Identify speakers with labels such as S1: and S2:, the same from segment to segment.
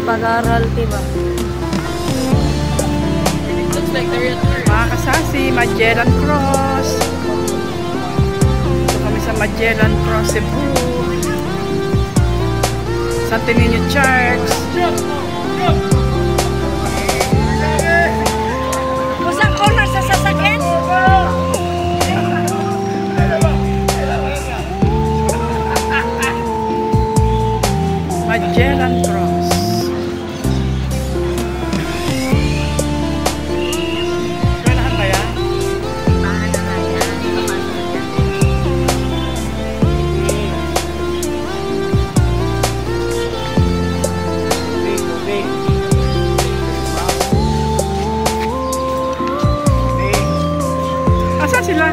S1: pag-aaral, diba?
S2: Mga kasasi, Magellan Cross. Ito kami sa Magellan Cross, Cebu. Santo Niño Church.
S1: Kusang corner sa sasakyan?
S2: Magellan Cross. Kailangan ba yan? Asa sila?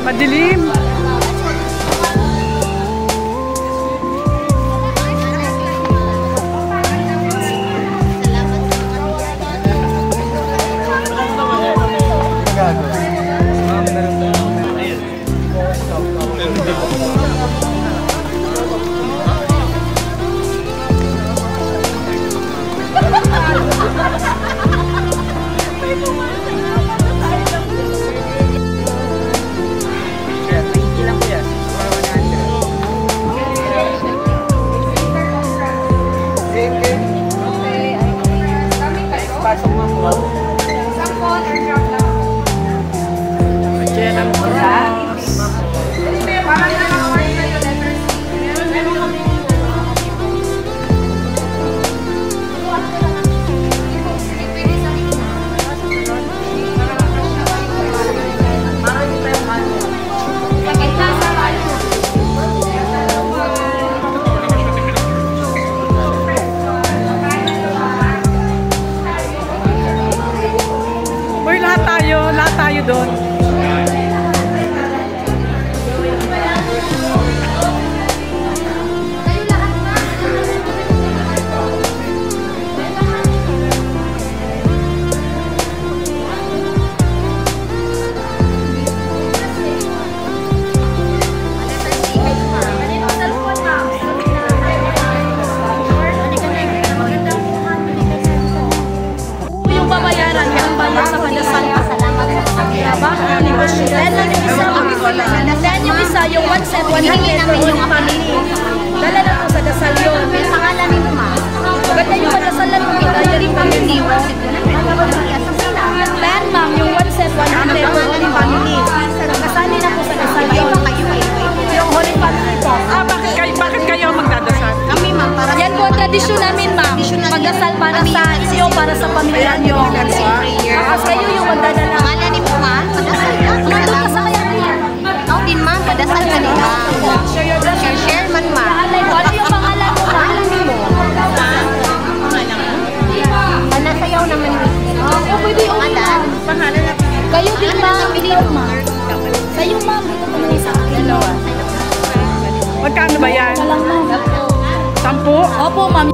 S2: Madilim. Magellan Cross. Uy, lahat tayo doon.
S1: Then yung isa, yung 1/7, hingin namin yung family. Dala na po sa dasal yun. May pangalan ni Mama. Maganda yung padasalan mo kita, yan yung family. Then ma'am, yung 1/7, 100 for Holy Family. Kasali na po sa dasal yun. Yung Holy Family po.
S2: Bakit kayo magdadasal?
S1: Kami ma'am, para yan po ang tradisyon namin ma'am. Magdasal para sa inyo, para sa pamilya nyo. Kasi kayo yung magdadala.
S3: Pangalan ni Mama, padasal ka.
S1: Nandun ka sa kaya rin.
S3: Ako din ma'am, padasal ka din ma'am. Share man ma'am.
S1: Ano yung pangalan mo ma'am?
S3: Panasayaw naman.
S1: Oo, pwede yung
S3: Pangalan na.
S1: kayo din ma'am, dito ma'am. Sa'yo ma'am, dito ka naman sa akin.
S2: Magkano ba yan?
S1: Walang ma'am.
S2: 10?
S1: Opo ma'am.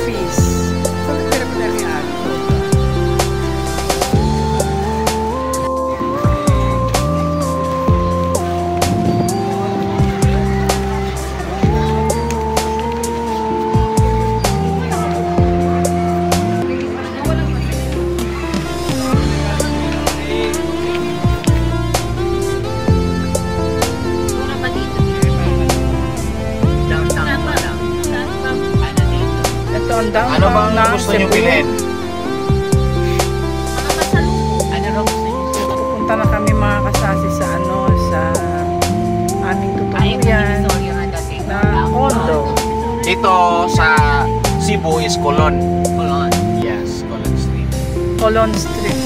S2: office. Saan pinapalaki yung ato? Ito ang downtown
S4: Ano bang
S2: ng
S4: gusto nyo
S2: Cebu.
S4: bilhin?
S2: Pupunta na kami mga kasasi sa sa aming tutuluyan na condo.
S4: Dito sa Cebu is Colon. Colon. Yes, Colon Street.
S2: Colon Street.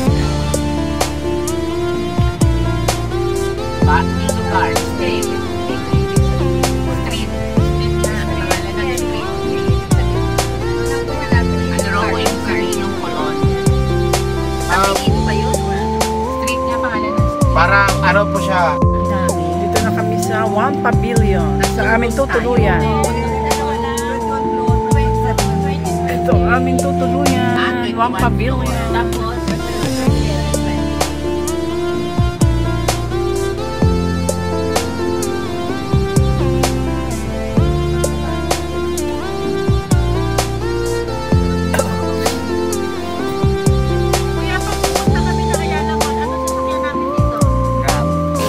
S4: Parang ano po siya?
S2: Dito na kami sa One Pavilion sa aming tutuluyan. Ito ang aming tutuluyan. One Pavilion.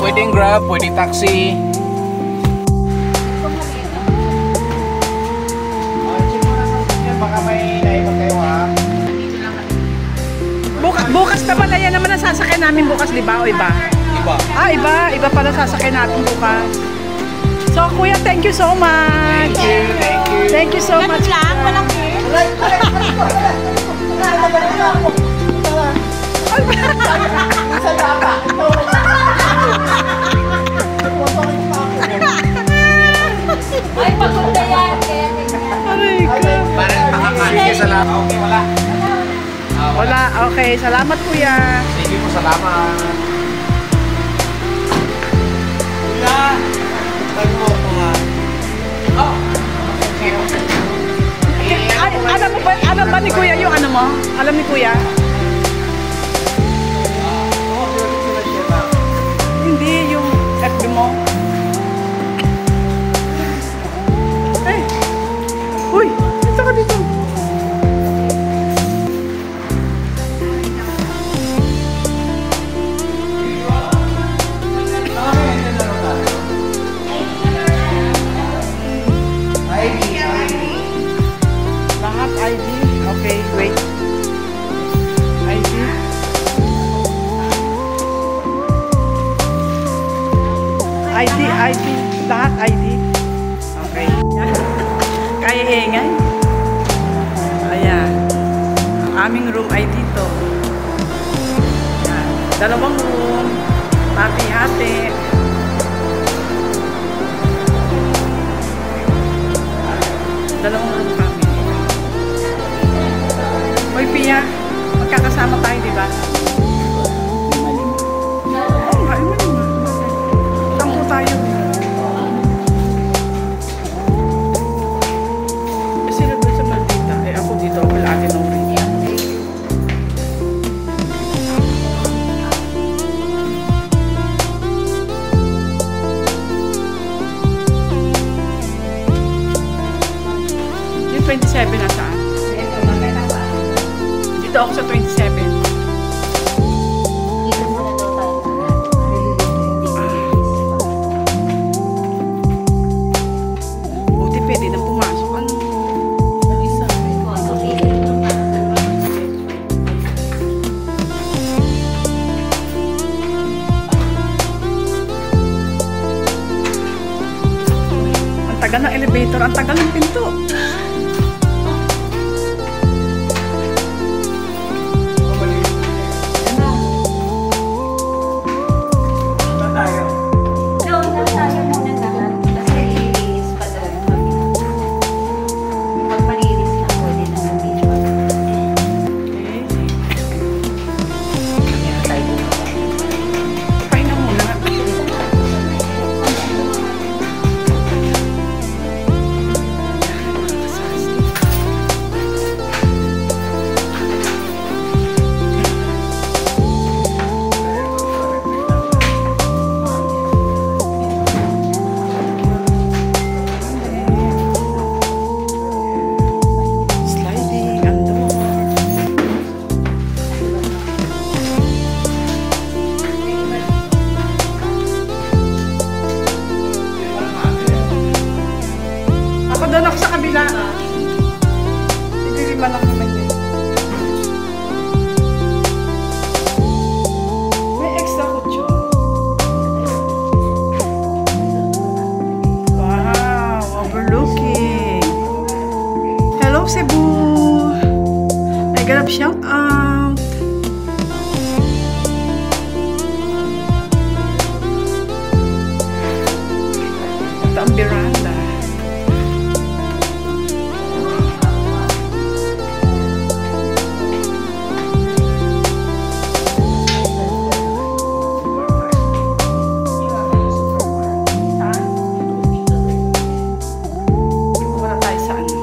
S4: Pwedeng Grab, pwedeng taxi. Baka may naipag kayo ha.
S2: Bukas naman, ayan naman ang sasakyan namin bukas, di ba? O iba?
S4: Iba.
S2: Ah, iba. Iba pala sasakyan natin bukas. So, kuya, thank you so much.
S4: Thank you.
S2: Thank you so much.
S1: Ay, pagod na yan.
S2: Aray ko.
S4: Parang makakain sa lahat. Okay, wala.
S2: Wala. Okay, salamat kuya.
S4: Sige po, salamat. Kuya, tayo mo po nga. Oh.
S2: Ay, alam ba ni kuya yung ano mo? Alam ni kuya? Hindi, yung FB mo. Eh. Uy, dito ka dito. Lahat ID. Okay, wait. ID. ID. Lahat ID. Okay. Kaya ingay. Ayan. Ang aming room ay dito. Ayan. Dalawang room. Hati-hati. Dalawang room kami. Hoy, Pia. Magkakasama tayo, di ba? Oo, kain mo naman. Tampo tayo. Sila doon sa Maldita. Eh, ako dito. Wala atin ng rin. Yung 27 na saan? Dito ako sa 27. Buti pwede nang pumasok. Ano? Isa. Ang tagal ng elevator, ang tagal ng pinto. Pahinga muna. sa kabila. Hindi lang naman yun. May extra kutsyo. Wow, overlooking. Hello, Cebu. I got a shout out. Ito ang veranda. Wala tayo sa ano.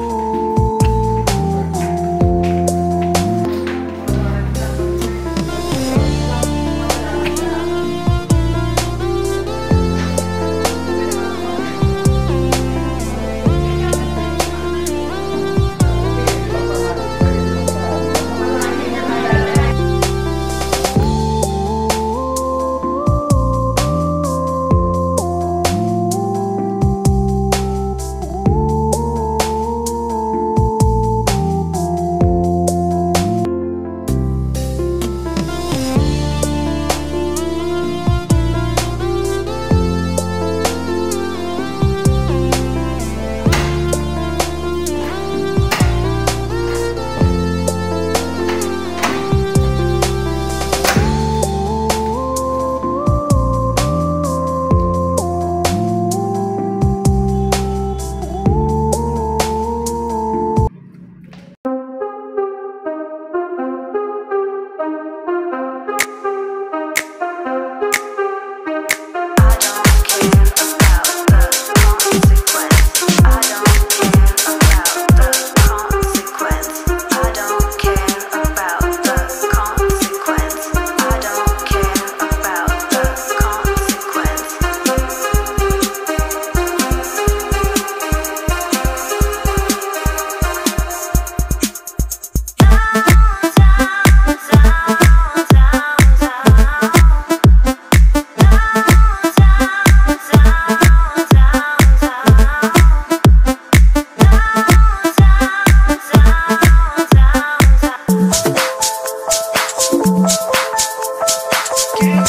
S5: Give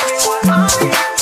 S5: me what I need.